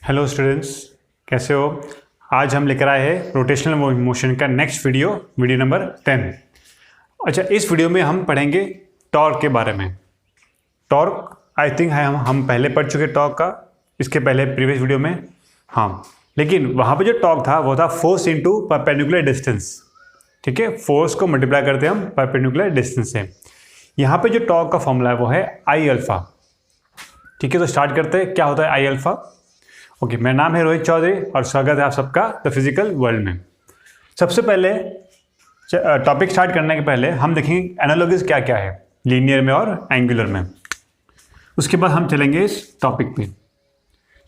Hello students, कैसे हो। आज हम लेकर आए हैं रोटेशनल मोशन का नेक्स्ट वीडियो नंबर 10। अच्छा, इस वीडियो में हम पढ़ेंगे टॉर्क के बारे में। टॉर्क आई थिंक है हम पहले पढ़ चुके टॉर्क का, इसके पहले प्रीवियस वीडियो में। हाँ, लेकिन वहाँ पे जो टॉर्क था वो था फोर्स इनटू परपेंडिकुलर डिस्टेंस। ठीक है, फोर्स को मल्टीप्लाई करते हैं हम परपेंडिकुलर डिस्टेंस से। यहाँ पे जो टॉर्क का फॉर्मूला है वो है आई अल्फा। ठीक है, तो स्टार्ट करते हैं। क्या होता है आई अल्फा? ओके, मेरा नाम है रोहित चौधरी और स्वागत है आप सबका द फिजिकल वर्ल्ड में। सबसे पहले टॉपिक स्टार्ट करने के पहले हम देखेंगे एनालॉजीज क्या क्या है लीनियर में और एंगुलर में। उसके बाद हम चलेंगे इस टॉपिक पे।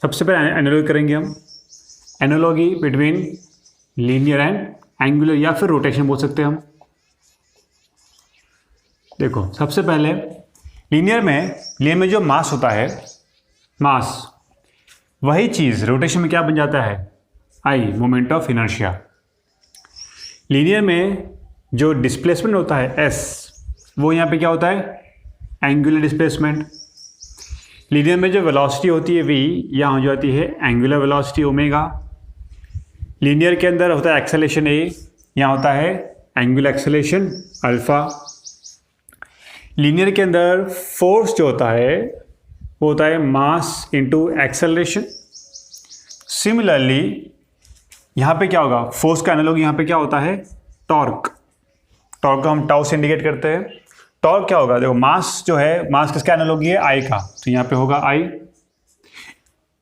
सबसे पहले एनालॉजी करेंगे हम, analogy between linear and angular या फिर रोटेशन बोल सकते हैं हम। देखो, सबसे पहले लीनियर में जो मास होता है, मास, वही चीज़ रोटेशन में क्या बन जाता है? आई, मोमेंट ऑफ इनर्शिया। लीनियर में जो डिस्प्लेसमेंट होता है एस, वो यहाँ पे क्या होता है? Angular displacement. लीनियर में जो वेलोसिटी होती है वी, यहाँ हो जाती है एंगुलर वेलोसिटी ओमेगा। लीनियर के अंदर होता है एक्सेलेरेशन ए, यहाँ होता है एंगुलर एक्सेलेरेशन अल्फा। लीनियर के अंदर फोर्स जो होता है वो होता है मास इनटू एक्सेलरेशन। सिमिलरली यहाँ पे क्या होगा? फोर्स का एनालॉग यहाँ पे क्या होता है? टॉर्क। टॉर्क को हम टाउ से इंडिकेट करते हैं। टॉर्क क्या होगा? देखो, मास जो है, मास किसका एनालॉग है? आई का, तो यहाँ पे होगा आई।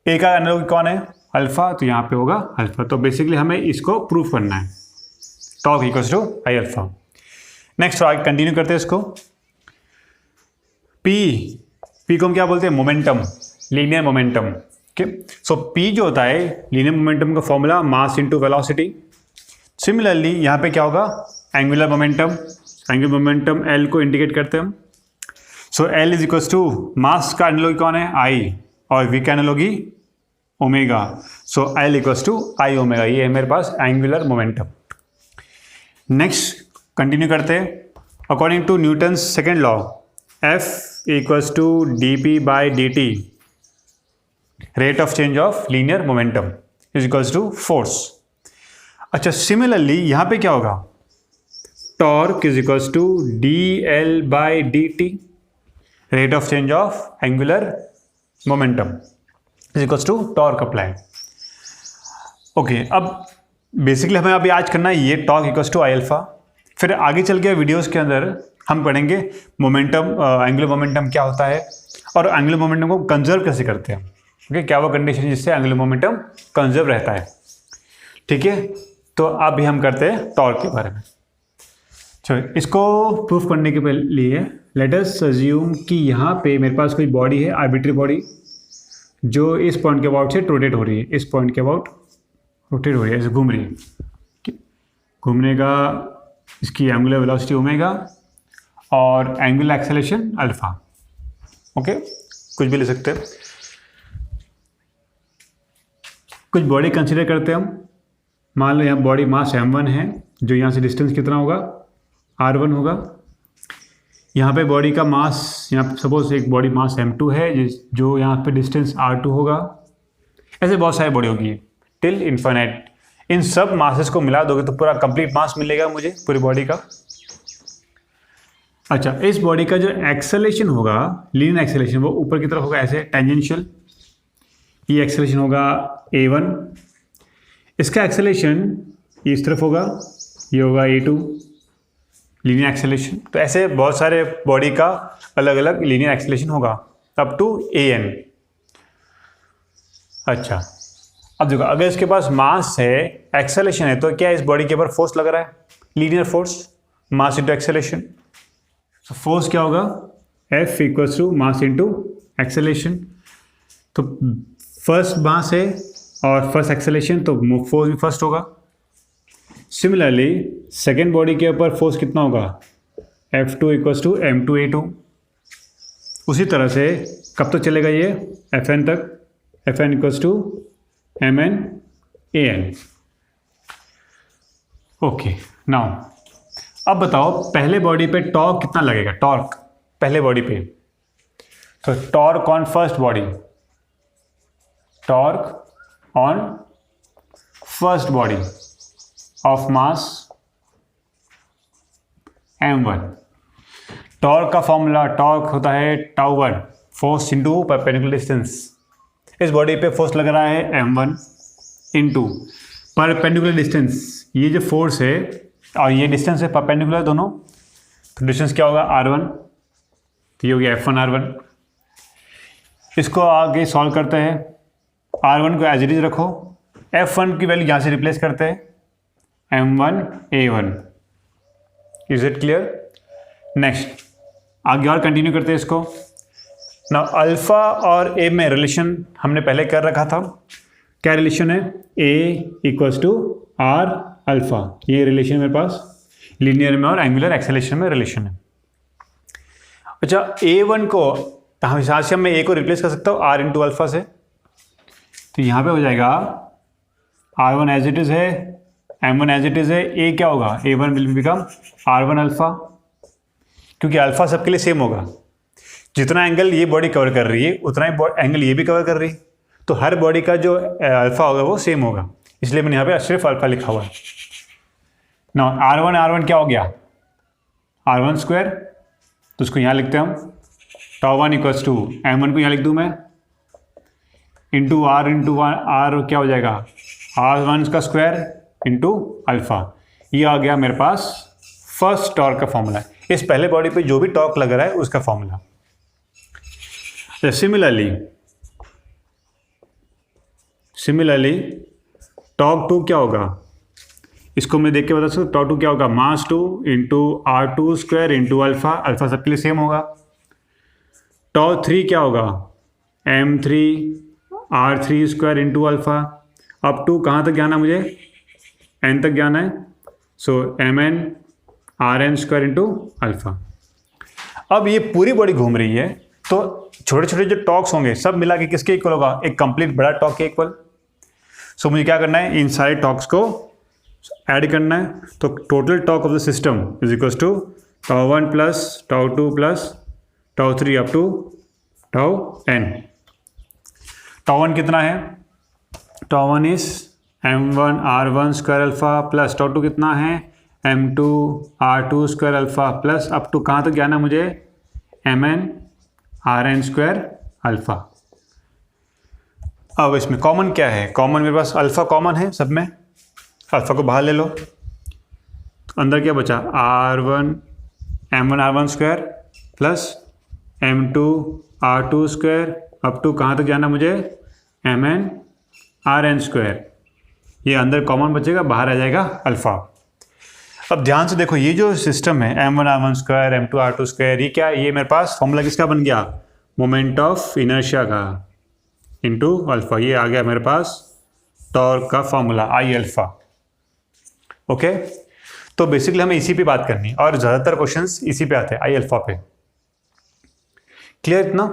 ए का एनालॉग कौन है? अल्फा, तो यहाँ पे होगा अल्फा। तो बेसिकली हमें इसको प्रूफ करना है, torque equals to I alpha. Next आगे कंटिन्यू करते हैं इसको। पी को हम क्या बोलते हैं? Momentum, linear momentum. Okay, so P जो होता है लीनियर मोमेंटम का formula mass into velocity. Similarly यहाँ पे क्या होगा? Angular momentum. Angular momentum L को इंडिकेट करते हैं हम। So L is equals to, mass का एनालॉग कौन है? आई, और वी का analog omega. So L equals to I omega. ये है मेरे पास एंगुलर मोमेंटम। नेक्स्ट कंटिन्यू करते हैं। According to Newton's second law, F equals to dp by dt, rate of change of linear momentum is equals to force. अच्छा, similarly यहाँ पे क्या होगा? Torque is equals to dl by dt, rate of change of angular momentum is equals to torque apply. Okay, अब basically हमें अभी आज करना है ये torque equals to I alpha. फिर आगे चल के वीडियोस के अंदर हम पढ़ेंगे मोमेंटम, एंगुलर मोमेंटम क्या होता है और एंगुलर मोमेंटम को कंजर्व कैसे करते हैं। ओके, क्या वो कंडीशन है जिससे एंगुलर मोमेंटम कंजर्व रहता है। ठीक है, तो अभी हम करते हैं टॉर्क के बारे में। चलो, इसको प्रूफ करने के लिए लेट अस अज्यूम कि यहाँ पे मेरे पास कोई बॉडी है, आर्बिट्री बॉडी, जो इस पॉइंट के अबाउट से रोटेट हो रही है, इस पॉइंट के अबाउट रोटेट हो रही है, ऐसे घूम रही है। घूमने का इसकी एंगुलर वेलोसिटी ओमेगा और एंगुलर एक्सेलरेशन अल्फा। ओके, कुछ भी ले सकते हैं। कुछ बॉडी कंसीडर करते हैं हम। मान लो यहाँ बॉडी मास m1 है, जो यहाँ से डिस्टेंस कितना होगा? r1 होगा। यहाँ पे बॉडी का मास, यहाँ सपोज एक बॉडी मास m2 है, जो यहाँ पे डिस्टेंस r2 होगा। ऐसे बहुत सारी बॉडी होगी टिल इन्फिनिट। इन सब मासेस को मिला दोगे तो पूरा कंप्लीट मास मिलेगा मुझे पूरी बॉडी का। अच्छा, इस बॉडी का जो एक्सेलरेशन होगा, लीनियर एक्सेलरेशन, वो ऊपर की तरफ होगा ऐसे टेंजेंशियल। ये एक्सेलरेशन होगा a1। इसका एक्सेलरेशन इस तरफ होगा, ये होगा a2, लीनियर एक्सेलरेशन। तो ऐसे बहुत सारे बॉडी का अलग अलग लीनियर एक्सेलरेशन होगा अप टू an। अच्छा, अब देखो, अगर इसके पास मास है, एक्सेलरेशन है, तो क्या इस बॉडी के ऊपर फोर्स लग रहा है? Linear force, mass into acceleration. Force क्या होगा? F equals to mass into acceleration. तो फर्स्ट मास है और फर्स्ट एक्सेलरेशन, तो फोर्स भी फर्स्ट होगा। सिमिलरली सेकेंड बॉडी के ऊपर फोर्स कितना होगा? F2 equals to m2a2। उसी तरह से कब तक चलेगा ये? Fn तक। Fn equals to mn an। Okay, now अब बताओ पहले बॉडी पे टॉर्क कितना लगेगा? टॉर्क पहले बॉडी पे, तो torque on first body, torque on first body of mass m1। Torque का फॉर्मूला, टॉर्क होता है τ1 फोर्स इंटू परपेंडिकुलर डिस्टेंस। इस बॉडी पे फोर्स लग रहा है m1 इंटू परपेंडिकुलर डिस्टेंस, ये जो फोर्स है और ये डिस्टेंस है परपेंडिकुलर दोनों, तो डिस्टेंस क्या होगा r1, तो ये हो गया F1 R1। इसको आगे सॉल्व करते हैं, R1 को एज इट इज रखो, F1 की वैल्यू यहाँ से रिप्लेस करते हैं M1 A1। Is it clear? Next आगे और कंटिन्यू करते हैं इसको। ना अल्फा और ए में रिलेशन हमने पहले कर रखा था, क्या रिलेशन है? A equals to R alpha, ये रिलेशन मेरे पास लीनियर में और एंगुलर एक्सेलेरेशन में रिलेशन है। अच्छा, A1 को यहाँ से मैं A को रिप्लेस कर सकता हूँ R इंटू अल्फा से, तो यहाँ पे हो जाएगा R1 एज इट इज़ है, M1 एज इट इज़ है, A क्या होगा? A1 will become R1 alpha, क्योंकि अल्फा सबके लिए सेम होगा। जितना एंगल ये बॉडी कवर कर रही है उतना ही एंगल ये भी कवर कर रही है, तो हर बॉडी का जो अल्फा होगा वो सेम होगा, इसलिए मैंने यहाँ पे सिर्फ अल्फा लिखा हुआ है। ना R1 क्या हो गया? R1 स्क्वायर, तो उसको यहाँ लिखते हैं हम τ1 इक्वल्स टू M1 को यहाँ लिख दूँ मैं इंटू R क्या हो जाएगा? R1 का स्क्वायर इंटू अल्फा। ये आ गया मेरे पास फर्स्ट टॉर्क का फॉर्मूला, इस पहले बॉडी पे जो भी टॉर्क लग रहा है उसका फॉर्मूला। सिमिलरली टॉर्क 2 क्या होगा? इसको मैं देख के बता सकता हूँ, टॉर्क 2 क्या होगा? मास 2 into R2 square into alpha, alpha सबके लिए सेम होगा। टॉर्क 3 क्या होगा? M3 R3 square into alpha. अब टू कहाँ तक जाना, मुझे n तक जाना है, सो Mn Rn square into alpha. अब ये पूरी बॉडी घूम रही है, तो छोटे छोटे जो टॉर्क्स होंगे सब मिला के किसके इक्वल होगा? एक कंप्लीट बड़ा टॉर्क के इक्वल। सो मुझे क्या करना है? इन सारे टॉर्क्स को ऐड करना है, तो total torque of the system is equals to τ1 plus τ2 plus τ3 up to τn। τ1 कितना है? τ1 is M1 R1 square alpha plus τ2 कितना है? M2 R2 square alpha plus up to कहाँ तक जाना मुझे? Mn Rn square alpha. अब इसमें कॉमन क्या है? कॉमन मेरे पास अल्फा कॉमन है सब में, अल्फा को बाहर ले लो, तो अंदर क्या बचा? M1 R1 square plus M2 R2 square up to कहाँ तक जाना मुझे? Mn Rn square. ये अंदर कॉमन बचेगा, बाहर आ जाएगा अल्फा। अब ध्यान से देखो, ये जो सिस्टम है M1 R1 square M2 R2 square, ये क्या? ये मेरे पास फॉर्मूला किसका बन गया? मोमेंट ऑफ इनर्शिया का इंटू अल्फा। ये आ गया मेरे पास टॉर्क का फॉर्मूला I अल्फा। ओके, तो बेसिकली हमें इसी पे बात करनी है और ज़्यादातर क्वेश्चंस इसी पे आते हैं, I अल्फा पे। क्लियर इतना?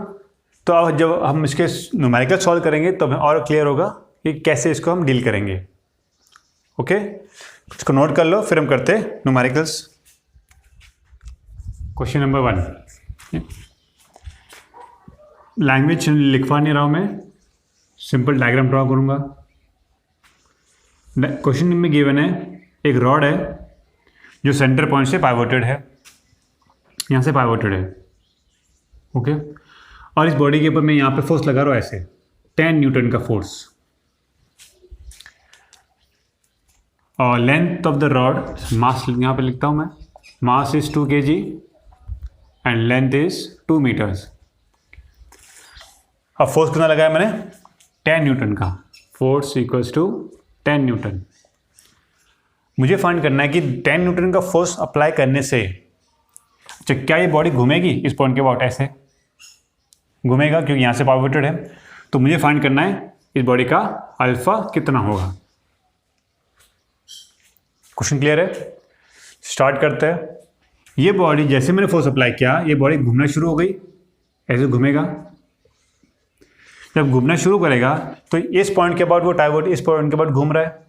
तो अब जब हम इसके न्यूमेरिकल सॉल्व करेंगे तो हमें और क्लियर होगा कि कैसे इसको हम डील करेंगे। ओके, इसको नोट कर लो, फिर हम करते हैं न्यूमेरिकल्स। क्वेश्चन नंबर 1, लैंग्वेज लिखवा नहीं रहा हूँ मैं, सिंपल डायग्राम ड्रॉ करूँगा। क्वेश्चन में गिवन है एक रॉड है जो सेंटर पॉइंट से पाइवोटेड है, यहाँ से पाइवोटेड है। ओके, और इस बॉडी के ऊपर मैं यहाँ पे फोर्स लगा रहा हूँ ऐसे 10 न्यूटन का फोर्स, और length of the rod, mass यहाँ पे लिखता हूँ मैं, mass is 2 kg and length is 2 metres. अब फोर्स कितना लगाया मैंने? 10 न्यूटन का। Force equals to 10 newton. मुझे फाइंड करना है कि 10 न्यूटन का फोर्स अप्लाई करने से अच्छा क्या ये बॉडी घूमेगी इस पॉइंट के अबाउट? ऐसे घूमेगा क्योंकि यहाँ से पाइवोटेड है। तो मुझे फाइंड करना है इस बॉडी का अल्फा कितना होगा। क्वेश्चन क्लियर है? स्टार्ट करते हैं। ये बॉडी जैसे मैंने फोर्स अप्लाई किया, ये बॉडी घूमना शुरू हो गई, ऐसे घूमेगा। जब घूमना शुरू करेगा तो इस पॉइंट के बाद वो टाइवोट इस पॉइंट के बाद घूम रहा है,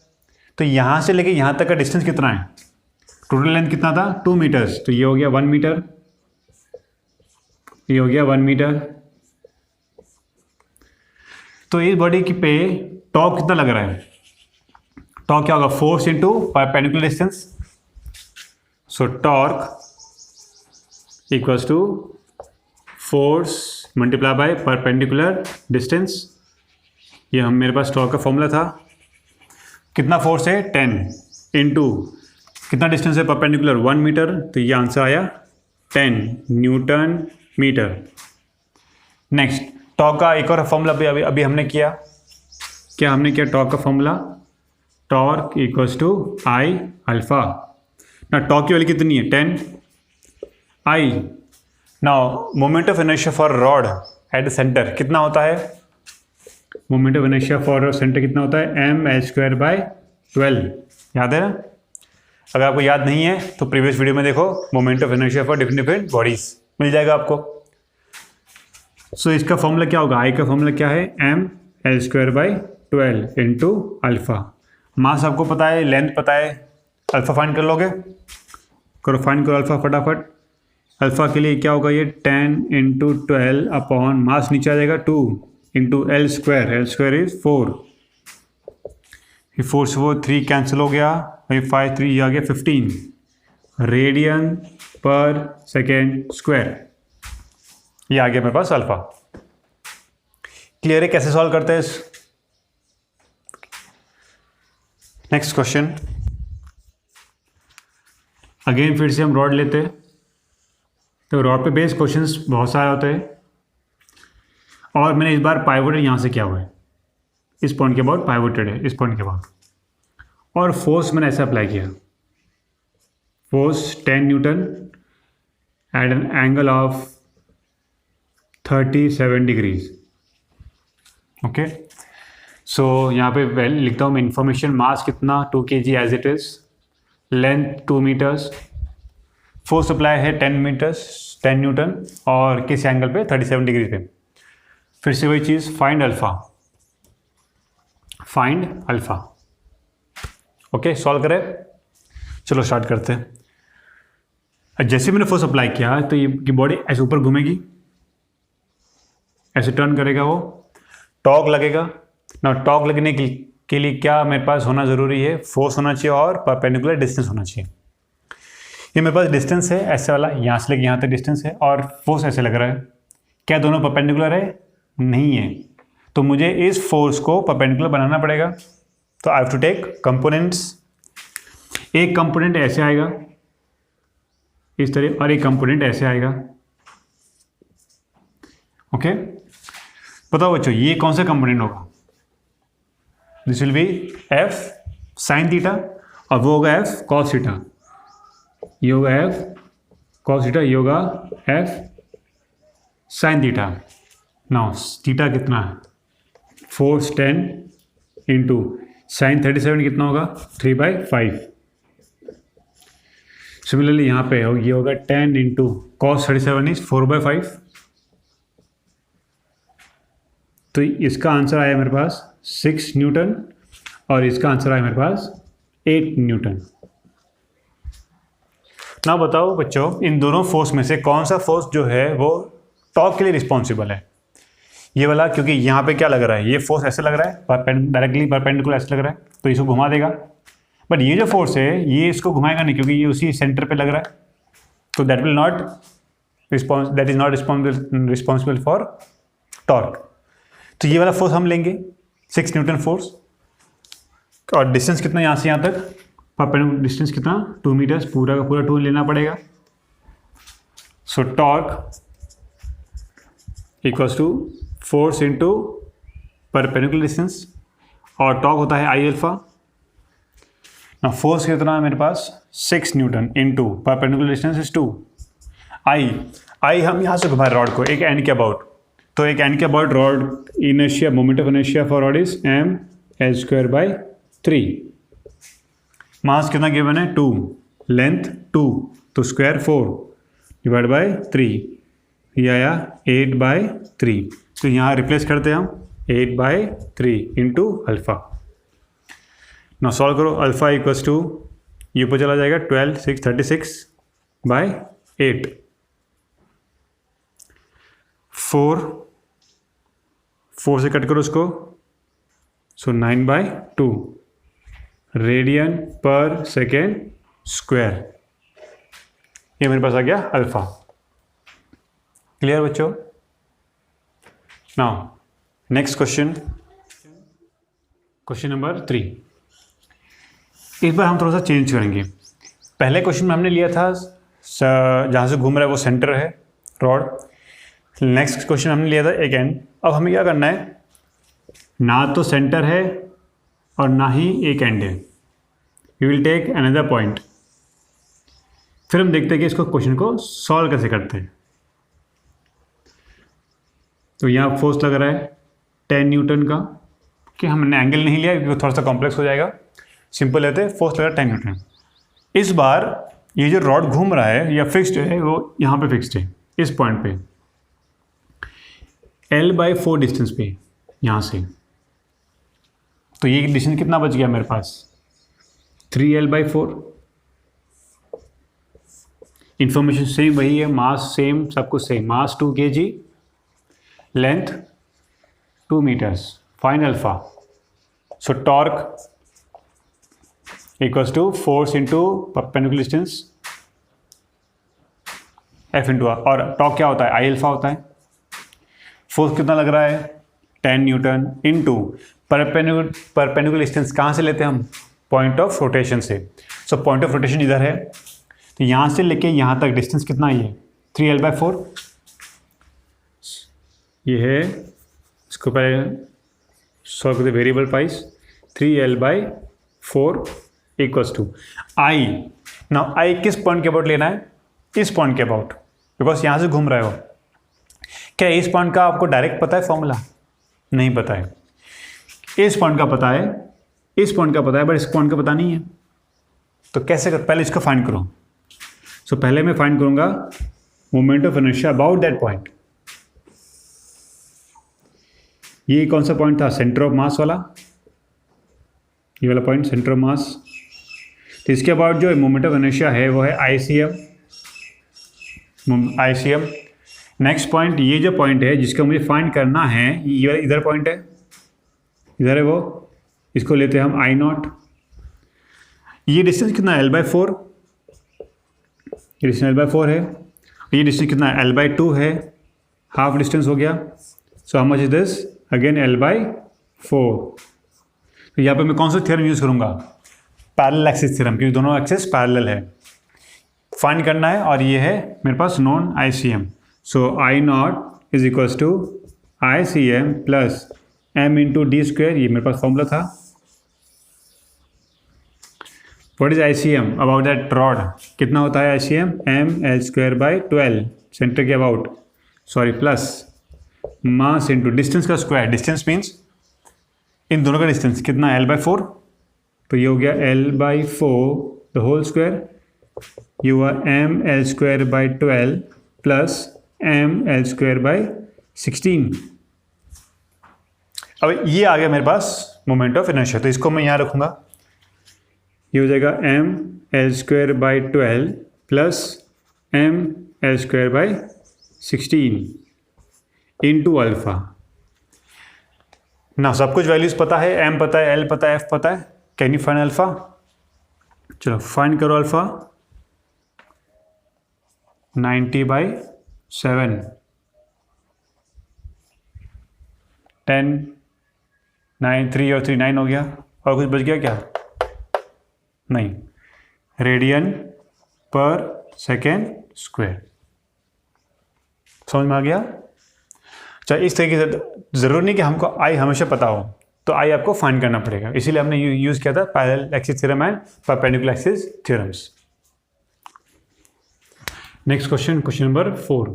तो यहाँ से लेके यहाँ तक का डिस्टेंस कितना है? टोटल लेंथ कितना था? 2 मीटर्स। तो ये हो गया 1 मीटर, ये हो गया 1 मीटर। तो इस बॉडी की पे टॉर्क कितना लग रहा है, टॉर्क क्या होगा, force into perpendicular distance. So torque equals to force multiply by perpendicular distance. ये हम मेरे पास टॉर्क का फॉर्मूला था। कितना फोर्स है 10 इंटू कितना डिस्टेंस है परपेंडिकुलर 1 मीटर, तो ये आंसर आया 10 न्यूटन मीटर। नेक्स्ट टॉर्क का एक और फॉर्मूला अभी हमने किया, क्या हमने किया, टॉर्क का formula torque equals to I alpha. ना टॉर्क की वैल्यू कितनी है 10 I. Now moment of inertia for rod at the centre कितना होता है, moment of inertia for centre कितना होता है m²/12। याद है ना, अगर आपको याद नहीं है तो प्रीवियस वीडियो में देखो, moment of inertia for different bodies मिल जाएगा आपको। सो इसका फॉर्मूला क्या होगा, आई का फॉर्मूला क्या है m²/12 इंटू अल्फा। मास आपको पता है, लेंथ पता है, अल्फा फाइंड कर लोगे, करो फाइंड करो अल्फा फटाफट। अल्फा के लिए क्या होगा, ये 10 इंटू 12 अपॉन मास नीचे आ जाएगा 2 इंटू L² इज 4। ये 4 से वो 3 कैंसिल हो गया, ये 5 3 ये आ गया 15 रेडियन पर सेकेंड स्क्वायर। ये आ गया मेरे पास अल्फा। क्लियर है कैसे सॉल्व करते हैं इस। नेक्स्ट क्वेश्चन, अगेन फिर से हम रॉड लेते हैं। तो रॉड पे बेस्ड क्वेश्चंस बहुत सारे होते हैं, और मैंने इस बार पाइवोटेड यहाँ से किया हुआ है, इस पॉइंट के बाद पाइवोटेड है, इस पॉइंट के बाद, और फोर्स मैंने ऐसे अप्लाई किया, force 10 newton at an angle of 37 degrees. Okay, so यहाँ पे लिखता हूँ मैं इंफॉर्मेशन, मास कितना 2 kg as it is, length 2 metres, force apply है 10 न्यूटन, और किस एंगल पे 37 डिग्री पे। फिर से वही चीज़, फाइंड अल्फा। ओके, सॉल्व करें, चलो स्टार्ट करते हैं। जैसे मैंने फोर्स अप्लाई किया तो ये बॉडी ऐसे ऊपर घूमेगी, ऐसे टर्न करेगा, वो टॉर्क लगेगा ना। टॉर्क लगने के लिए क्या मेरे पास होना ज़रूरी है, फोर्स होना चाहिए और परपेंडिकुलर डिस्टेंस होना चाहिए। ये मेरे पास डिस्टेंस है ऐसे वाला, यहाँ से लेके यहाँ तक डिस्टेंस है, और फोर्स ऐसे लग रहा है। क्या दोनों परपेंडिकुलर है? नहीं है। तो मुझे इस फोर्स को परपेंडिकुलर बनाना पड़ेगा। तो I have to take components. एक कंपोनेंट ऐसे आएगा इस तरह, और एक कंपोनेंट ऐसे आएगा। ओके, बताओ बच्चों ये कौन सा कंपोनेंट होगा? This will be F sine theta, और वो होगा एफ कॉस थीटा। ये होगा एफ कॉस थीटा, ये होगा F sine theta. Now theta कितना है? फोर्स 10 इंटू साइन 37 कितना होगा? 3/5। सिमिलरली यहाँ पे ये होगा 10 इंटू कॉस 37 इज 4/5। तो इसका आंसर आया मेरे पास 6 न्यूटन, और इसका आंसर आया मेरे पास 8 न्यूटन। ना बताओ बच्चों, इन दोनों फोर्स में से कौन सा फोर्स जो है वो टॉर्क के लिए रिस्पॉन्सिबल है? ये वाला, क्योंकि यहाँ पे क्या लग रहा है, ये फोर्स ऐसे लग रहा है, डायरेक्टली परपेंडिकुलर ऐसे लग रहा है, तो इसको घुमा देगा। बट ये जो फोर्स है ये इसको घुमाएगा नहीं, क्योंकि ये उसी सेंटर पे लग रहा है। तो that is not responsible for torque. तो ये वाला फोर्स हम लेंगे 6 न्यूटन फोर्स, और डिस्टेंस कितना यहाँ से यहाँ तक, परपेंडिकुलर डिस्टेंस कितना 2 मीटर्स, पूरा का पूरा 2 लेना पड़ेगा। So torque equals to force into perpendicular distance, और टॉर्क होता है आई अल्फा। ना फोर्स कितना है मेरे पास 6 newton into perpendicular distance is 2। आई हम यहाँ से घुमाए रॉड को एक एंड के अबाउट, तो एक एंड के about rod inertia, moment of inertia for rod is m²/3। मास कितना गिवन है 2, लेंथ 2, तो स्क्वायर 4 डिवाइड बाय 3, ये आया 8/3। तो यहाँ रिप्लेस करते हैं हम 8/3 इंटू अल्फा। ना सॉल्व करो, अल्फा इक्वल्स टू ये ऊपर चला जाएगा 12 6 36/8। 4 से कट करो उसको, सो 9/2 रेडियन पर सेकेंड स्क्वायर, ये मेरे पास आ गया अल्फा। क्लियर बच्चों? Now next question, question number 3। इस बार हम थोड़ा सा चेंज करेंगे। पहले क्वेश्चन में हमने लिया था जहाँ से घूम रहा है वो सेंटर है रॉड। नेक्स्ट क्वेश्चन हमने लिया था एक एंड। अब हमें क्या करना है, ना तो सेंटर है और ना ही एक एंड है। We will take another point, फिर हम देखते हैं कि इसको क्वेश्चन को सॉल्व कैसे करते हैं। तो यहाँ फोर्स लग रहा है 10 न्यूटन का, कि हमने एंगल नहीं लिया क्योंकि थोड़ा सा कॉम्प्लेक्स हो जाएगा। सिंपल लेते हैं, फोर्स लग रहा है 10 न्यूटन। इस बार ये जो रॉड घूम रहा है या फिक्स्ड है, वो यहाँ पे फिक्स्ड है इस पॉइंट पे, L/4 डिस्टेंस पे यहाँ से। तो ये डिस्टेंस कितना बच गया मेरे पास, 3L/4। इंफॉर्मेशन सेम वही है, मास सेम, सब कुछ same. Mass 2 kg, length 2 meters, find alpha. So torque equals to force into perpendicular distance F into R. और टॉर्क क्या होता है, आई अल्फा होता है। फोर्स कितना लग रहा है, 10 न्यूटन इंटू परपेंडिकुलर डिस्टेंस कहाँ से लेते हैं हम, पॉइंट ऑफ रोटेशन से। सो पॉइंट ऑफ रोटेशन इधर है, तो यहाँ से लेके यहाँ तक डिस्टेंस कितना ही है, 3L/4। ये है, इसको पहले सॉल्व करते, वेरिएबल पाइस 3L/4 equals to I. Now I किस पॉइंट के अबाउट लेना है, इस पॉइंट के अबाउट, बिकॉज यहाँ से घूम रहे हो। क्या इस पॉइंट का आपको डायरेक्ट पता है फॉर्मूला? नहीं पता है। इस पॉइंट का पता है, इस पॉइंट का पता है, बट इस पॉइंट का पता नहीं है। तो कैसे कर, पहले इसको फाइंड करो। सो पहले मैं फाइंड करूंगा moment of inertia about that point. ये कौन सा पॉइंट था, सेंटर ऑफ मास वाला, ये वाला पॉइंट सेंटर ऑफ मास। तो इसके अबाउट जो मोमेंट ऑफ इनर्शिया है वो है ICM। नेक्स्ट पॉइंट, ये जो पॉइंट है जिसका मुझे फाइंड करना है, ये इधर पॉइंट है, इधर है वो, इसको लेते हैं हम I0। ये डिस्टेंस कितना है, L/4, ये डिस्टेंस L/4 है। ये डिस्टेंस कितना है, L/2 है, हाफ डिस्टेंस हो गया। So how much is this, again L/4। तो यहाँ पे मैं कौन सा थ्योरम यूज़ करूँगा, पैरेलल एक्सिस थ्योरम, क्योंकि दोनों एक्सिस पैरेलल है। फाइंड करना है, और ये है मेरे पास non ICM। So I0 is equals to ICM plus M into D square. ये मेरे पास फॉर्मूला था। What is ICM about that rod, कितना होता है ICM, ML²/12 सेंटर के about, sorry, plus mass into distance का स्क्वायर। डिस्टेंस मीन्स इन दोनों का डिस्टेंस कितना, L/4। तो ये हो गया L/4 द होल स्क्वायर, ये हुआ ML²/12 प्लस ML²/16। अब ये आ गया मेरे पास मोमेंट ऑफ इनर्शिया। तो इसको मैं यहाँ रखूँगा, ये हो जाएगा ML²/12 plus ML²/16 into alpha. ना सब कुछ वैल्यूज पता है, M पता है, L पता है, F पता है। Can you find alpha? चलो फाइंड करो अल्फा। 90/7, 10, 9, 3 और 3 9 हो गया। और कुछ बच गया क्या? नहीं, रेडियन पर सेकेंड स्क्वायर। समझ में आ गया? चाहे इस तरीके से, ज़रूर नहीं कि हमको आई हमेशा पता हो, तो आई आपको फाइंड करना पड़ेगा। इसीलिए हमने यूज़ किया था parallel axis theorem and perpendicular axis theorems. Next question, question number 4।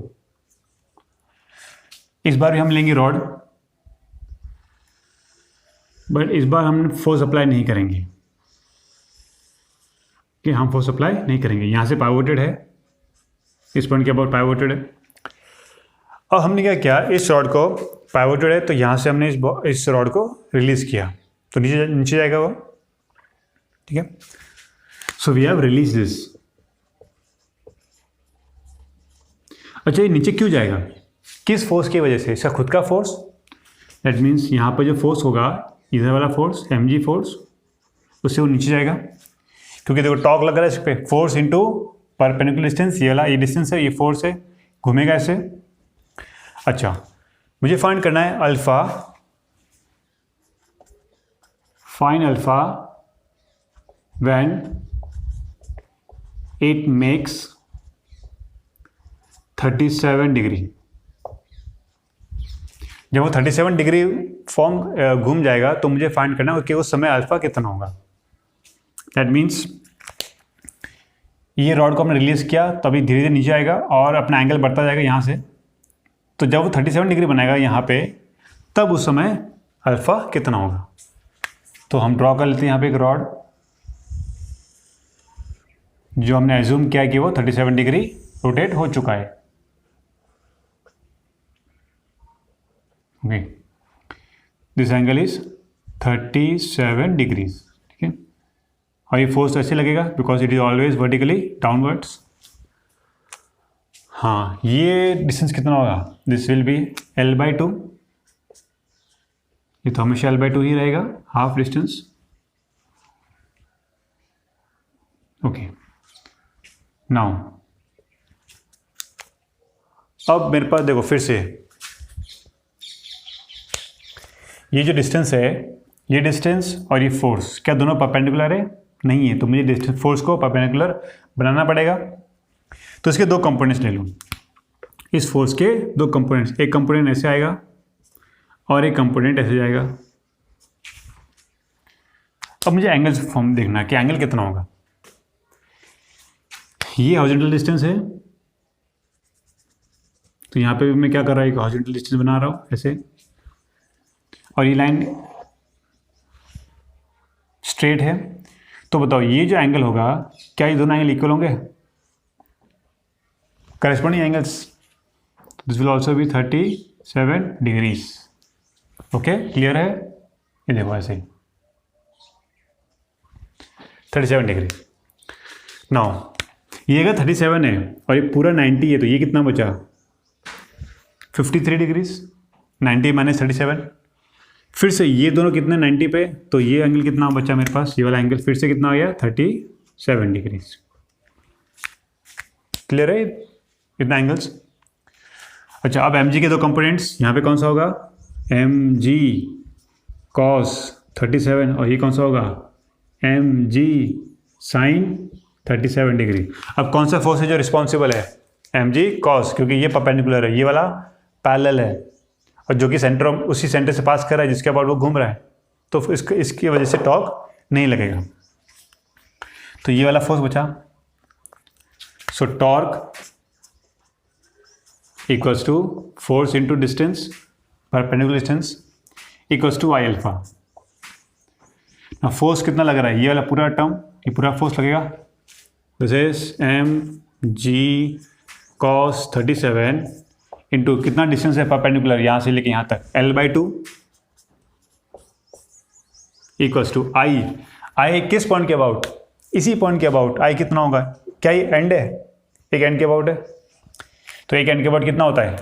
इस बार भी हम लेंगे रॉड, बट इस बार हम फोर्स अप्लाई नहीं करेंगे, कि हम फोर्स अप्लाई नहीं करेंगे। यहाँ से पाइवोटेड है, इस पॉइंट के अबाउट पाइवोटेड है। और हमने क्या किया, इस रॉड को पाइवोटेड है, तो यहाँ से हमने इस रॉड को रिलीज किया, तो नीचे जाएगा वो। ठीक है, so we have release this. अच्छा, ये नीचे क्यों जाएगा, किस फोर्स की वजह से? इसका खुद का फोर्स। दैट मीन्स यहाँ पर जो फोर्स होगा इधर वाला फोर्स mg फोर्स, उससे वो नीचे जाएगा, क्योंकि देखो टॉर्क लग रहा है इस पर, फोर्स इंटू परपेंडिकुलर डिस्टेंस, ये वाला ये डिस्टेंस है, ये फोर्स है, घूमेगा ऐसे। अच्छा, मुझे फाइंड करना है alpha, find alpha when it makes 37 degree. जब वो 37 डिग्री फॉर्म घूम जाएगा तो मुझे फाइंड करना है कि उस समय अल्फा कितना होगा। दैट मीन्स ये रॉड को हमने रिलीज किया तो अभी धीरे धीरे नीचे आएगा और अपना एंगल बढ़ता जाएगा यहाँ से, तो जब वो 37 डिग्री बनाएगा यहाँ पे, तब उस समय अल्फा कितना होगा। तो हम ड्रॉ कर लेते हैं यहाँ पे एक रॉड, जो हमने एज्यूम किया कि वो 37 डिग्री रोटेट हो चुका है। Okay, this angle is 37 degrees, ठीक है। और ये फोर्स ऐसे लगेगा because it is always vertically downwards. हाँ, ये डिस्टेंस कितना होगा, दिस विल बी L/2, ये तो हमेशा L/2 ही रहेगा, हाफ डिस्टेंस। ओके, नाउ अब मेरे पास देखो फिर से ये जो डिस्टेंस है, ये डिस्टेंस और ये फोर्स क्या दोनों परपेंडिकुलर है? नहीं है, तो मुझे डिस्टेंस फोर्स को परपेंडिकुलर बनाना पड़ेगा। तो इसके दो कंपोनेंट्स ले लूँ, इस फोर्स के दो कंपोनेंट्स, एक कंपोनेंट ऐसे आएगा और एक कंपोनेंट ऐसे जाएगा। अब मुझे एंगल फॉर्म देखना कि एंगल कितना होगा। ये हॉरिजॉन्टल डिस्टेंस है, तो यहाँ पे भी मैं क्या कर रहा हूँ, एक हॉरिजॉन्टल डिस्टेंस बना रहा हूँ ऐसे, और ये लाइन स्ट्रेट है। तो बताओ ये जो एंगल होगा, क्या ये दोनों एंगल इक्वल होंगे? Corresponding angles, this will also be 37 degrees. Okay, clear है? ये देखो ऐसे 37 डिग्री। नाउ ये अगर 37 है और ये पूरा 90 है, तो ये कितना बचा? 53 डिग्रीज, 90 माइनस 37। फिर से ये दोनों कितने 90 पे, तो ये एंगल कितना बचा मेरे पास, ये वाला एंगल फिर से कितना हो गया 37 डिग्रीज। क्लियर है इतना एंगल्स? अच्छा, अब mg के दो कंपोनेंट्स, यहाँ पे कौन सा होगा, mg cos 37, और ये कौन सा होगा, mg sin 37 डिग्री। अब कौन सा फोर्स है जो रिस्पॉन्सिबल है, mg cos, क्योंकि ये परपेंडिकुलर है, ये वाला पैरेलल है, और जो कि सेंटर उसी सेंटर से पास कर रहा है जिसके बाद वो घूम रहा है, तो इसकी वजह से टॉर्क नहीं लगेगा। तो ये वाला फोर्स बचा। So torque equals to force into distance, perpendicular distance, equals to I alpha. ना फोर्स कितना लग रहा है, ये वाला पूरा टर्म, ये पूरा फोर्स लगेगा, this is mg cos 37 into कितना डिस्टेंस है परपेंडिकुलर यहाँ से लेके यहाँ तक, L/2 इक्वल्स टू आई किस पॉइंट के अबाउट, इसी पॉइंट के अबाउट। आई कितना होगा, क्या ये एंड है, एक एंड के अबाउट है, तो एक एंड के अबाउट कितना होता है,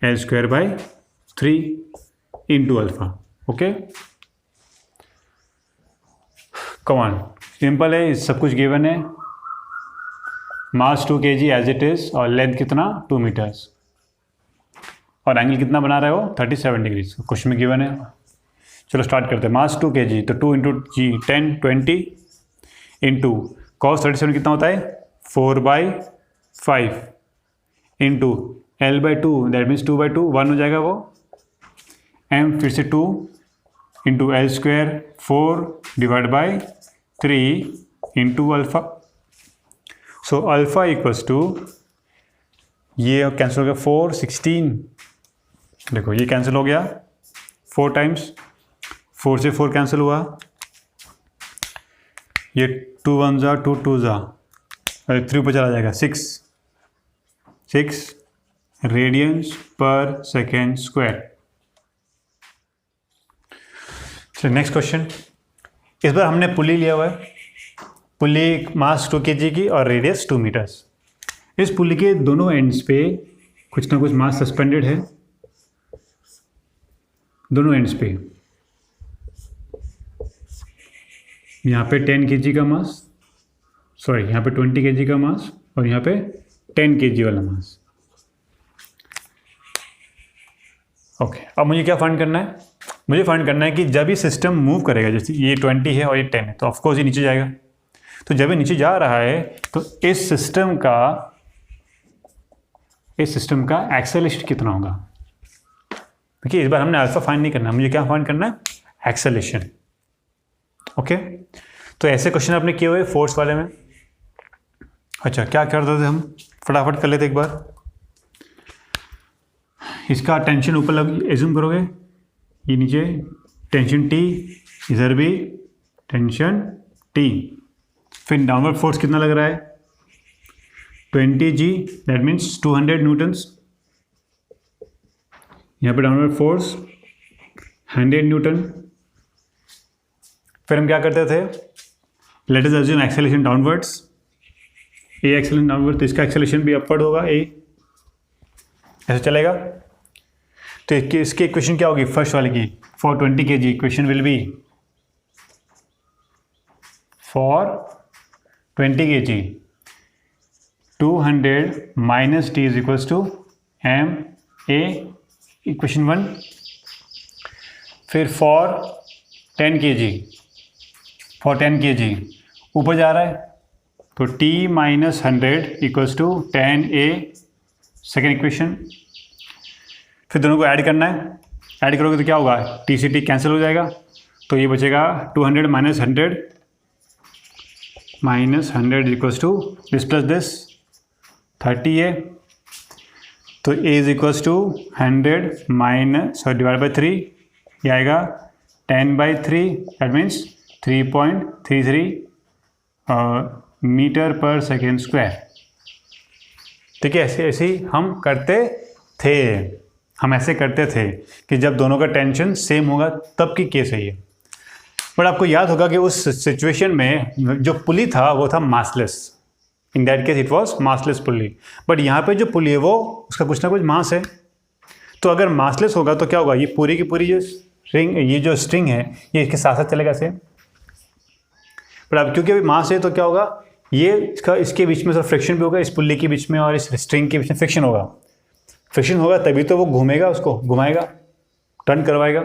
mL/3 इंटू अल्फा। ओके, कमान सिंपल है, सब कुछ गिवन है। मास 2 kg एज इट इज, और लेंथ कितना 2 मीटर्स, और एंगल कितना बना रहे हो 37 डिग्री, क्वेश्चन में गिवन है। चलो स्टार्ट करते हैं। मास 2 kg, तो 2 इंटू जी 10 20 इंटू कॉस 37 कितना होता है 4/5 इंटू L/2, दैट मीन्स 2/2, 1 हो जाएगा वो, m फिर से 2 into L² 4/3 into alpha. So alpha equals to, ये कैंसिल हो गया 4 16, देखो ये कैंसिल हो गया 4 टाइम्स, 4 से 4 कैंसिल हुआ, ये 2 1 जा 2 2 जा, 3 ऊपर चला जाएगा 6 रेडियंस पर सेकेंड स्क्वायर। चलिए नेक्स्ट क्वेश्चन। इस बार हमने पुली लिया हुआ है, पुली मास 2 kg की और रेडियस 2 मीटर्स। इस पुली के दोनों एंड्स पे कुछ ना कुछ मास सस्पेंडेड है, दोनों एंड्स पे। यहाँ पे 10 kg का मास, सॉरी यहाँ पे 20 kg का मास और यहाँ पे 10 kg वाला मास। ओके, अब मुझे क्या फाइंड करना है? मुझे फाइंड करना है कि जब ये सिस्टम मूव करेगा, जैसे ये 20 है और ये 10 है, तो ऑफकोर्स ये नीचे जाएगा। तो जब ये नीचे जा रहा है तो इस सिस्टम का एक्सेलरेशन कितना होगा? देखिए, इस बार हमने अल्फा फाइंड नहीं करना, मुझे क्या फाइंड करना है? एक्सेलरेशन। ओके, तो ऐसे क्वेश्चन आपने किए हुए फोर्स वाले में। अच्छा, क्या करते थे हम? फटाफट कर लेते एक बार। इसका टेंशन ऊपर लग एज्यूम करोगे, ये नीचे टेंशन T, इधर भी टेंशन T। फिर डाउनवर्ड फोर्स कितना लग रहा है? 20G, that means 200 Newton's. यहाँ पे डाउनवर्ड फोर्स 100 न्यूटन। फिर हम क्या करते थे? Let us assume acceleration downwards, a acceleration downward, तो इसका एक्सेलरेशन भी अपवर्ड होगा, ए ऐसे चलेगा। तो इसकी इक्वेशन क्या होगी? फर्स्ट वाले की, for 20 kg equation will be for 20 kg 200 minus T is equals to m a, equation 1। फिर फॉर 10 kg, फॉर 10 kg ऊपर जा रहा है तो T minus 100 equals to 10A, second equation. फिर दोनों को ऐड करना है, ऐड करोगे तो क्या होगा? T से T कैंसिल हो जाएगा, तो ये बचेगा 200 minus 100 equals to this plus this 30A। तो A is equals to 100 minus divide by 3, ये आएगा 10/3, that means 3.33 metre per second square. ठीक है, ऐसे ही हम करते थे। हम ऐसे करते थे कि जब दोनों का टेंशन सेम होगा तब की केस है ये। बट आपको याद होगा कि उस सिचुएशन में जो पुली था वो था massless. In that case it was massless pulley. But यहाँ पे जो पुली है वो उसका कुछ ना कुछ मास है। तो अगर मासलेस होगा तो क्या होगा? ये पूरी की पूरी जो स्ट्रिंग है ये इसके साथ साथ चलेगा से। बट अब क्योंकि अभी मास है तो क्या होगा? ये इसके बीच में फ्रिक्शन भी होगा, इस पुल्ली के बीच में और इस स्ट्रिंग के बीच में फ्रिक्शन होगा। फ्रिक्शन होगा तभी तो वो घूमेगा, उसको घुमाएगा, टर्न करवाएगा।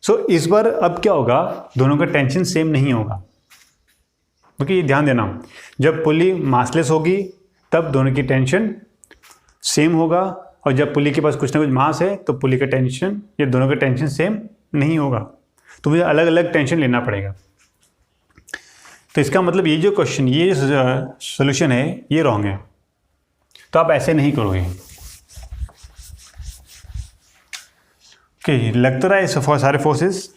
सो इस बार अब क्या होगा? दोनों का टेंशन सेम नहीं होगा। क्योंकि ध्यान देना, जब पुल्ली मासलेस होगी तब दोनों की टेंशन सेम होगा, और जब पुल्ली के पास कुछ ना कुछ मास है तो पुल्ली का टेंशन, ये दोनों का टेंशन सेम नहीं होगा। तो मुझे अलग अलग टेंशन लेना पड़ेगा। तो इसका मतलब ये जो क्वेश्चन, ये जो सोल्यूशन है ये रॉन्ग है। तो आप ऐसे नहीं करोगे। ओके, लग तो रहा है सारे फोर्सेस,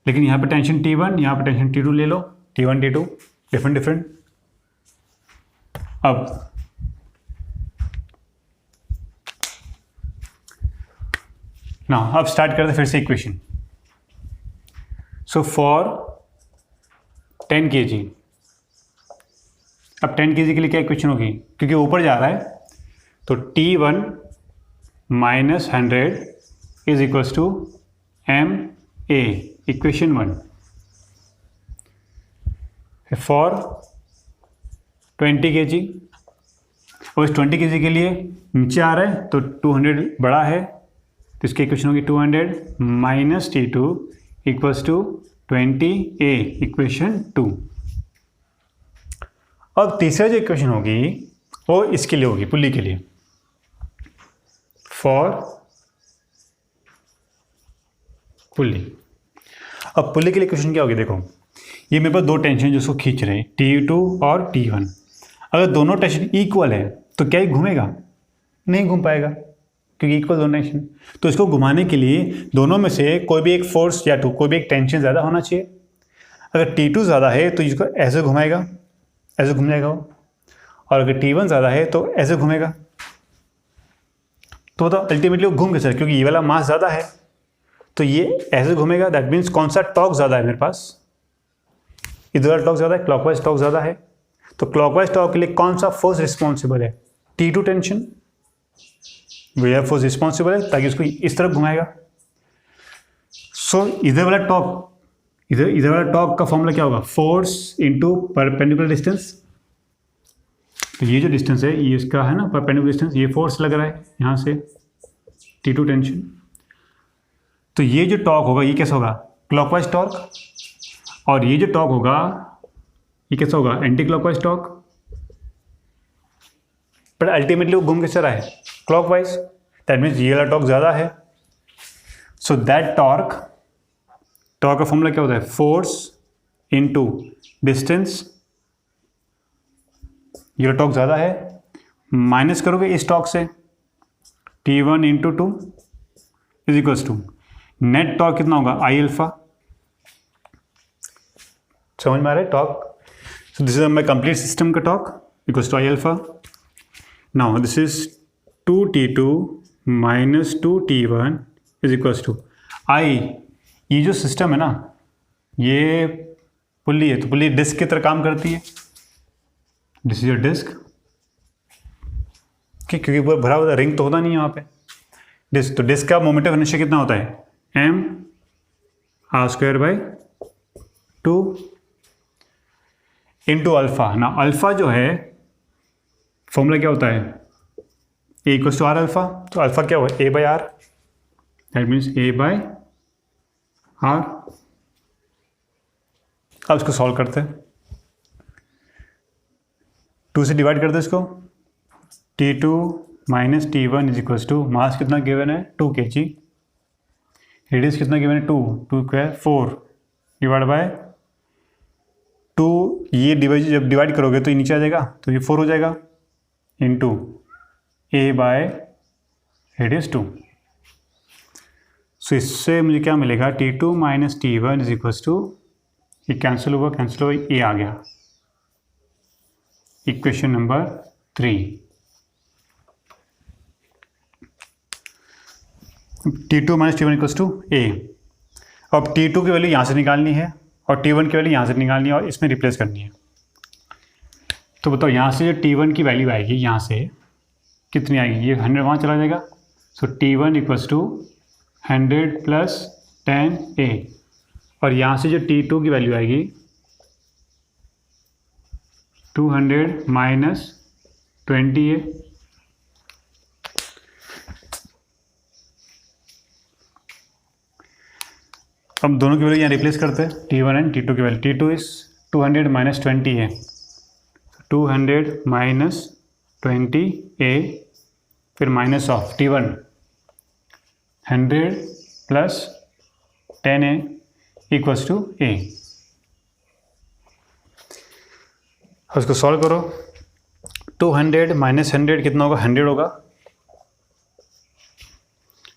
लेकिन यहाँ पे टेंशन T1, यहाँ पे टेंशन T2 ले लो, T1 T2 डिफरेंट। अब अब स्टार्ट करते फिर से इक्वेशन। सो फॉर 10 kg, अब 10 kg के लिए क्या इक्वेशन होगी? क्योंकि ऊपर जा रहा है तो T1 minus 100 is equals to MA, equation 1। For 20 kg, और इस 20 kg के लिए नीचे आ रहा है तो 200 बड़ा है, तो इसकी इक्वेशन होगी 200 minus T2 equals to 20A, equation 2। अब तीसरा जो इक्वेशन होगी वो इसके लिए होगी, पुल्ली के लिए। फॉर पुल्ली, अब पुल्ली के लिए इक्वेशन क्या होगी? देखो, ये मेरे पास दो टेंशन जो उसको खींच रहे हैं, T2 और T1। अगर दोनों टेंशन इक्वल है तो क्या ही घूमेगा? नहीं घूम पाएगा, क्योंकि इक्वल दोनों टेंशन। तो इसको घुमाने के लिए दोनों में से कोई भी एक फोर्स या कोई भी एक टेंशन ज़्यादा होना चाहिए। अगर T2 ज़्यादा है तो इसको ऐसे घुमाएगा, ऐसे घूम जाएगा वो, और अगर T1 ज़्यादा है तो ऐसे घूमेगा। तो अल्टीमेटली वो घूम के सर, क्योंकि ये वाला मास ज़्यादा है तो ये ऐसे घूमेगा। दैट मीन्स कौन सा टॉर्क ज़्यादा है मेरे पास? इधर वाला टॉर्क ज़्यादा है, क्लॉकवाइज टॉर्क ज़्यादा है। तो क्लॉकवाइज टॉर्क के लिए कौन सा फोर्स रिस्पॉन्सिबल है? T2 टेंशन, वही फोर्स रिस्पॉन्सिबल है ताकि उसको इस तरफ घुमाएगा। सो इधर वाला टॉर्क का फॉर्मूला क्या होगा, फोर्स इंटू परपेंडिकुलर डिस्टेंस। तो ये जो डिस्टेंस है ये इसका है ना परपेंडिकुलर डिस्टेंस, ये फोर्स लग रहा है यहाँ से T2 टेंशन। तो ये जो टॉर्क होगा ये कैसा होगा, क्लॉकवाइज टॉर्क, और ये जो टॉर्क होगा ये कैसा होगा, anti clockwise torque. But ultimately वो घूम कैसे रहा है, क्लॉकवाइज। दैट मीन्स ये वाला टॉर्क ज़्यादा है। सो दैट टॉर्क का फॉर्मूला क्या होता है, फोर्स इंटू डिस्टेंस। ये टॉर्क ज़्यादा है, माइनस करोगे इस टॉर्क से T1 into 2 is equals to net torque कितना होगा, आई अल्फा। समझ में आ रहा है torque. So this is my complete system का torque equals to I alpha. Now this is 2T2 minus 2T1 is equals to I. ये जो सिस्टम है ना ये पुल्ली है, तो पुल्ली डिस्क की तरह काम करती है। दिस इज योर डिस्क, क्योंकि पूरा भरा हुआ रिंग तो होता नहीं है वहाँ पे डिस्क। तो डिस्क का मोमेंट ऑफ इनर्शिया कितना होता है, m r² / 2 इंटू अल्फा ना। अल्फा जो है फॉर्मूला क्या होता है, a equals to r alpha. तो अल्फा क्या हुआ, a/r, दैट मीन्स a/r। अब इसको सॉल्व करते हैं, 2 से डिवाइड करते हैं इसको। T2 minus T1 is equals to mass कितना गिवन है 2 kg, रेडियस कितना गिवन है 2 स्क्वायर 4 डिवाइड बाय 2। ये जब डिवाइड करोगे तो ये नीचे आ जाएगा, तो ये 4 हो जाएगा इंटू a बाय रेडियस 2। सो इससे मुझे क्या मिलेगा, T2 minus T1 is equals to, ये कैंसिल हुआ a आ गया, equation number 3। T2 minus T1 equals to a। अब T2 की वैल्यू यहाँ से निकालनी है और T1 की वैल्यू यहाँ से निकालनी है और इसमें रिप्लेस करनी है। तो बताओ यहाँ से जो T1 की वैल्यू आएगी यहाँ से कितनी आएगी, ये 100 वहाँ चला जाएगा। सो T1 equals to 100 plus 10a, और यहाँ से जो T2 की वैल्यू आएगी 200 माइनस 20a। अब दोनों की वैल्यू यहाँ रिप्लेस करते हैं, T1 एंड T2 की value. T2 is 200 minus 20a, 200 minus 20a, फिर minus of T1 100 plus 10a equals to a। उसको सॉल्व करो, 200 माइनस 100 कितना होगा, 100 होगा,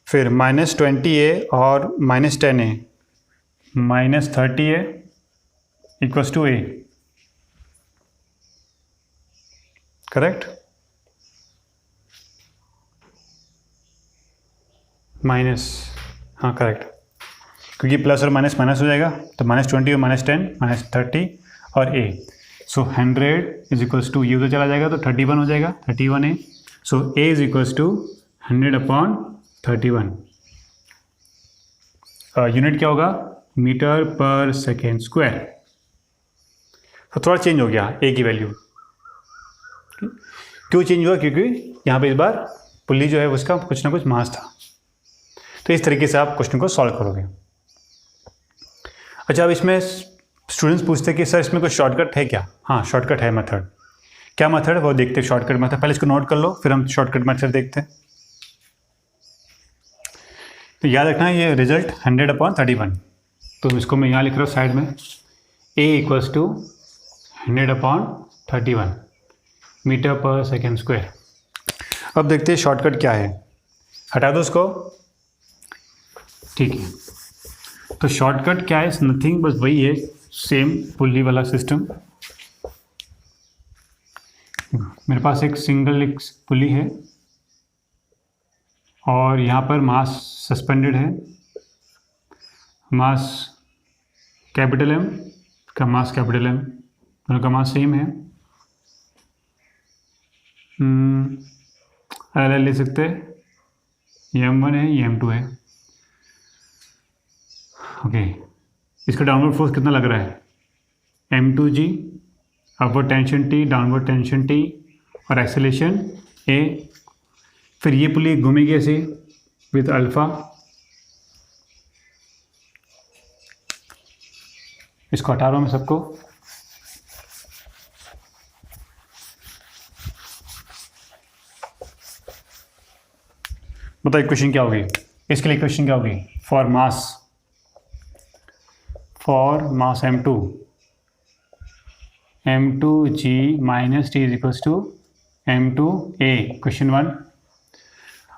फिर माइनस 20a और minus 10a minus 30a equals to a, correct. Minus, हाँ करेक्ट, क्योंकि प्लस और माइनस माइनस हो जाएगा, तो माइनस 20 और माइनस 10 माइनस 30 और a। So 100 is equals to, ये उधर चला जाएगा तो 31 हो जाएगा, 31a। So a is equals to 100/31। Unit क्या होगा, मीटर पर सेकेंड स्क्वायर। तो थोड़ा चेंज हो गया a की वैल्यू। क्यों चेंज हुआ, क्योंकि यहाँ पे इस बार पुल्ली जो है उसका कुछ ना कुछ मास था। तो इस तरीके से आप क्वेश्चन को सॉल्व करोगे। अच्छा, अब इसमें स्टूडेंट्स पूछते हैं कि सर इसमें कोई शॉर्टकट है क्या। हाँ, शॉर्टकट है मेथड। क्या मेथड है वो देखते हैं, शॉर्टकट मेथड। पहले इसको नोट कर लो, फिर हम शॉर्टकट मेथड देखते हैं। तो याद रखना है ये रिजल्ट 100/31। तो इसको मैं यहाँ लिख रहा हूँ साइड में, a equals to 100/31 metre per second square. अब देखते हैं शॉर्टकट क्या है, हटा दो उसको, ठीक है। तो शॉर्टकट क्या है, नथिंग, बस वही है, सेम पुल्ली वाला सिस्टम। मेरे पास एक सिंगल एक पुल्ली है और यहाँ पर मास सस्पेंडेड है, मास कैपिटल M का मास कैपिटल M, दोनों का मास सेम है। अलग ले सकते हैं, ये M1 है, ये M2 है। ओके, इसका डाउनवर्ड फोर्स कितना लग रहा है, m2g, upward tension T, downward tension T और एक्सेलेरेशन A। फिर ये पुली घूमेगी ऐसे विथ अल्फा, इसको हटा रहा हूँ मैं सबको। बताइए क्वेश्चन क्या होगी, इसके लिए क्वेश्चन क्या होगी, for mass m2g minus T is equals to m2a, question 1।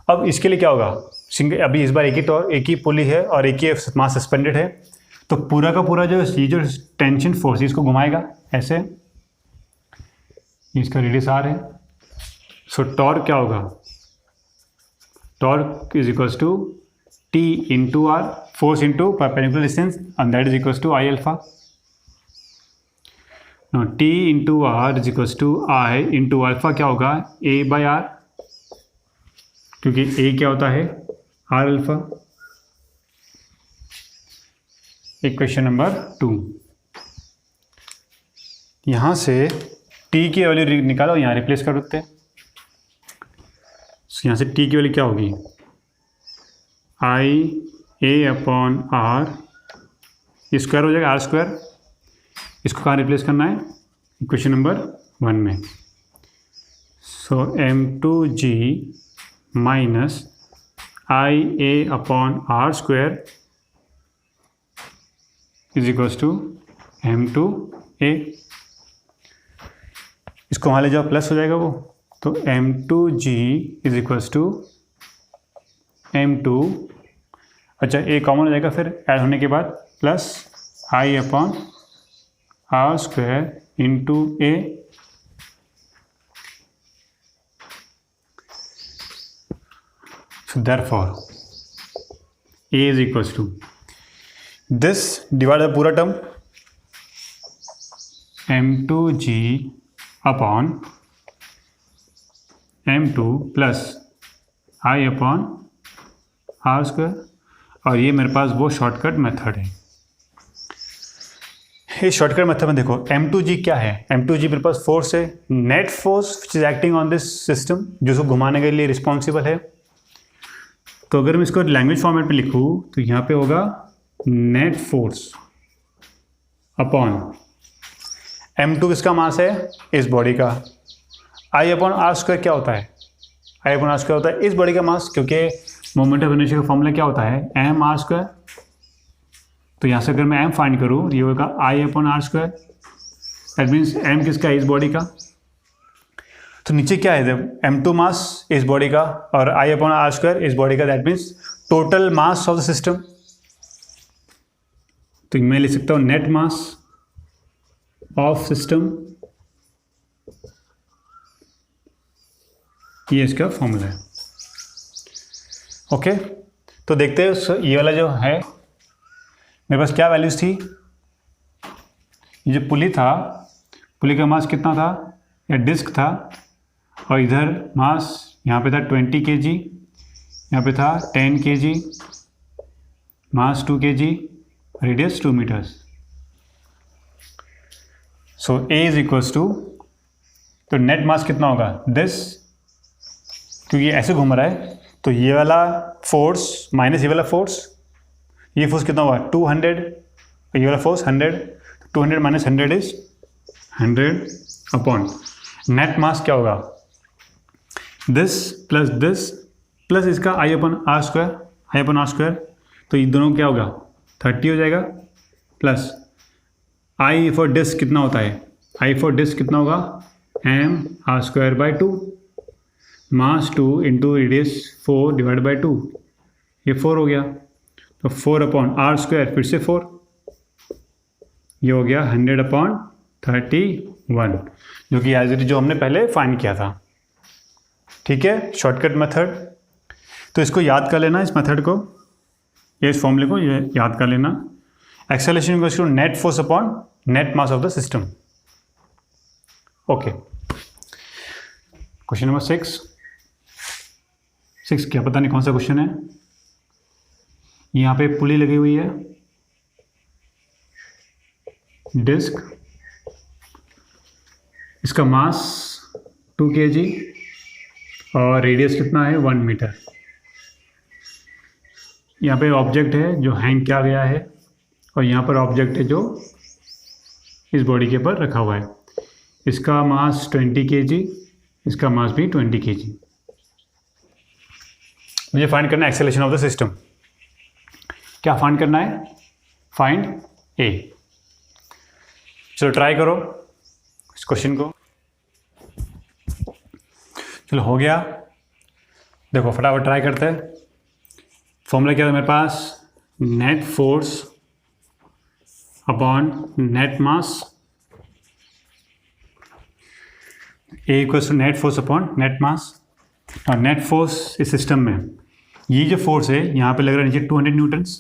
अब इसके लिए क्या होगा, सिंगल, अभी इस बार एक ही पुली है और एक ही मास सस्पेंडेड है, तो पूरा का पूरा जो टेंशन फोर्स इसको घुमाएगा ऐसे, इसका रेडियस r है। सो टॉर्क क्या होगा, torque is equals to T into r, force into perpendicular distance, and that is equals to I alpha. No T into r is equals to I into alpha क्या होगा, A by r, क्योंकि A क्या होता है R alpha. Equation number 2, यहाँ से T की value निकालो, यहाँ रिप्लेस कर देते हैं। यहाँ से T की वैल्यू क्या होगी, IA अपॉन R स्क्वायर हो जाएगा, R स्क्वायर। इसको कहाँ रिप्लेस करना है, इक्वेशन नंबर 1 में। So m2g minus IA upon R square is equals to m2a। इसको वहाँ ले जाओ, प्लस हो जाएगा वो, तो m2g is equals to m2, अच्छा a कॉमन हो जाएगा फिर ऐड होने के बाद, plus I upon R square into a। So therefore a is equals to this divide the पूरा term m2g upon m2 plus I upon R square, और ये मेरे पास वो शॉर्टकट मेथड है। इस शॉर्टकट मेथड में देखो m2g क्या है, m2g मेरे पास फोर्स है, net force which is acting on this system, जो उसको घुमाने के लिए रिस्पॉन्सिबल है। तो अगर मैं इसको लैंग्वेज फॉर्मेट में लिखूँ तो यहाँ पे होगा नेट फोर्स अपॉन m2 किसका मास है, इस बॉडी का, I अपॉन R स्क्वायर क्या होता है, I अपॉन R स्क्वायर होता है इस बॉडी का मास, क्योंकि मोमेंट ऑफ इनर्शिया का फॉर्मूला क्या होता है, m r स्क्वायर। तो यहाँ से अगर मैं m फाइंड करूँ, ये होगा I upon R square, that means m किसका है, इस बॉडी का। तो नीचे क्या है, m2 मास इस बॉडी का और I अपॉन R स्क्वायर इस बॉडी का, that means total mass of the system. तो मैं लिख सकता हूँ नेट मास ऑफ सिस्टम, ये इसका फॉर्मूला है। ओके, तो देखते हैं ये वाला जो है, मेरे पास क्या वैल्यूज थी, ये जो पुली था, पुली का मास कितना था, या डिस्क था, और इधर मास यहाँ पे था 20 kg, यहाँ पे था 10 kg, mass 2 kg, radius 2 metres. So A is equals to, तो नेट मास कितना होगा, दिस, क्योंकि ये ऐसे घूम रहा है, तो ये वाला फोर्स माइनस ये वाला फोर्स, ये फोर्स कितना हुआ 200, ये वाला force 100, 200 minus 100 is 100 upon net mass क्या होगा, दिस प्लस इसका I अपॉन R स्क्वायर, तो ये दोनों क्या होगा 30 हो जाएगा, प्लस I फॉर डिस्क कितना होता है, I फॉर डिस्क कितना होगा m R square by 2, mass 2 into radius 4 divide by 2, ये 4 हो गया, तो 4 अपॉन R स्क्वायर फिर से 4, ये हो गया 100 अपॉन 31, जो कि एज इट जो हमने पहले फाइंड किया था। ठीक है, शॉर्टकट मेथड। तो इसको याद कर लेना, इस मेथड को, ये इस फॉर्मूले को ये याद कर लेना। Acceleration equals to net force upon net mass of the system. Okay, question number 6 क्या पता नहीं कौन सा क्वेश्चन है। यहाँ पे पुली लगी हुई है, डिस्क, इसका मास 2 kg और रेडियस कितना है 1 मीटर। यहाँ पे ऑब्जेक्ट है जो हैंग किया गया है और यहाँ पर ऑब्जेक्ट है जो इस बॉडी के ऊपर रखा हुआ है। इसका मास 20 kg, इसका मास भी 20 kg। मुझे फाइंड करना है एक्सेलरेशन ऑफ द सिस्टम। क्या फाइंड करना है? फाइंड ए। चलो ट्राई करो इस क्वेश्चन को। चलो हो गया, देखो फटाफट ट्राई करते हैं। फॉर्मूला क्या था मेरे पास? Net force upon net mass, a equals to net force upon net mass. और नेट फोर्स इस सिस्टम में ये जो फोर्स है यहाँ पे लग रहा है नीचे 200 न्यूटन्स,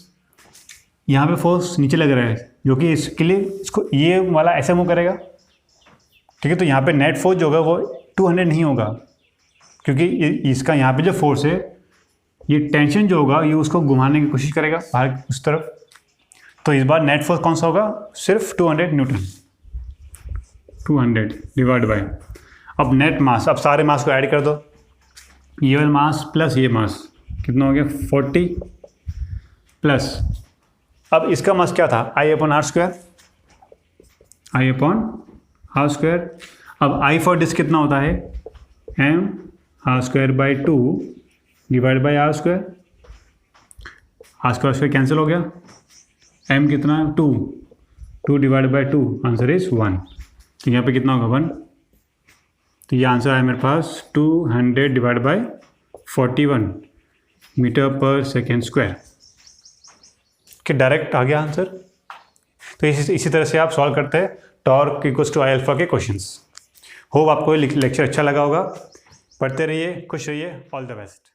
यहाँ पे फोर्स नीचे लग रहा है जो कि इसके लिए इसको ये वाला ऐसे मूव करेगा, ठीक है। तो यहाँ पे नेट फोर्स जो होगा वो 200 नहीं होगा, क्योंकि इसका यहाँ पे जो फोर्स है ये टेंशन जो होगा ये उसको घुमाने की कोशिश करेगा बाहर उस तरफ। तो इस बार नेट फोर्स कौन सा होगा? सिर्फ 200 न्यूटन। 200 डिवाइड बाय, अब नेट मास, अब सारे मास को ऐड कर दो। ये वाला मास प्लस ये मास कितना हो गया? 40 प्लस, अब इसका मास क्या था? I upon R square, I upon R square. अब आई फॉर डिस्क कितना होता है? M R square by 2 divide by R square. R square cancel हो गया। एम कितना है? 2 डिवाइड बाई 2, आंसर इज 1। तो यहाँ पे कितना होगा? 1। तो ये आंसर है मेरे पास 200 divide by 41 metre per second square. कि डायरेक्ट आ गया आंसर। तो इसी तरह से आप सॉल्व करते हैं torque equals to I alpha के क्वेश्चंस। होप आपको लेक्चर अच्छा लगा होगा। पढ़ते रहिए, खुश रहिए, ऑल द बेस्ट।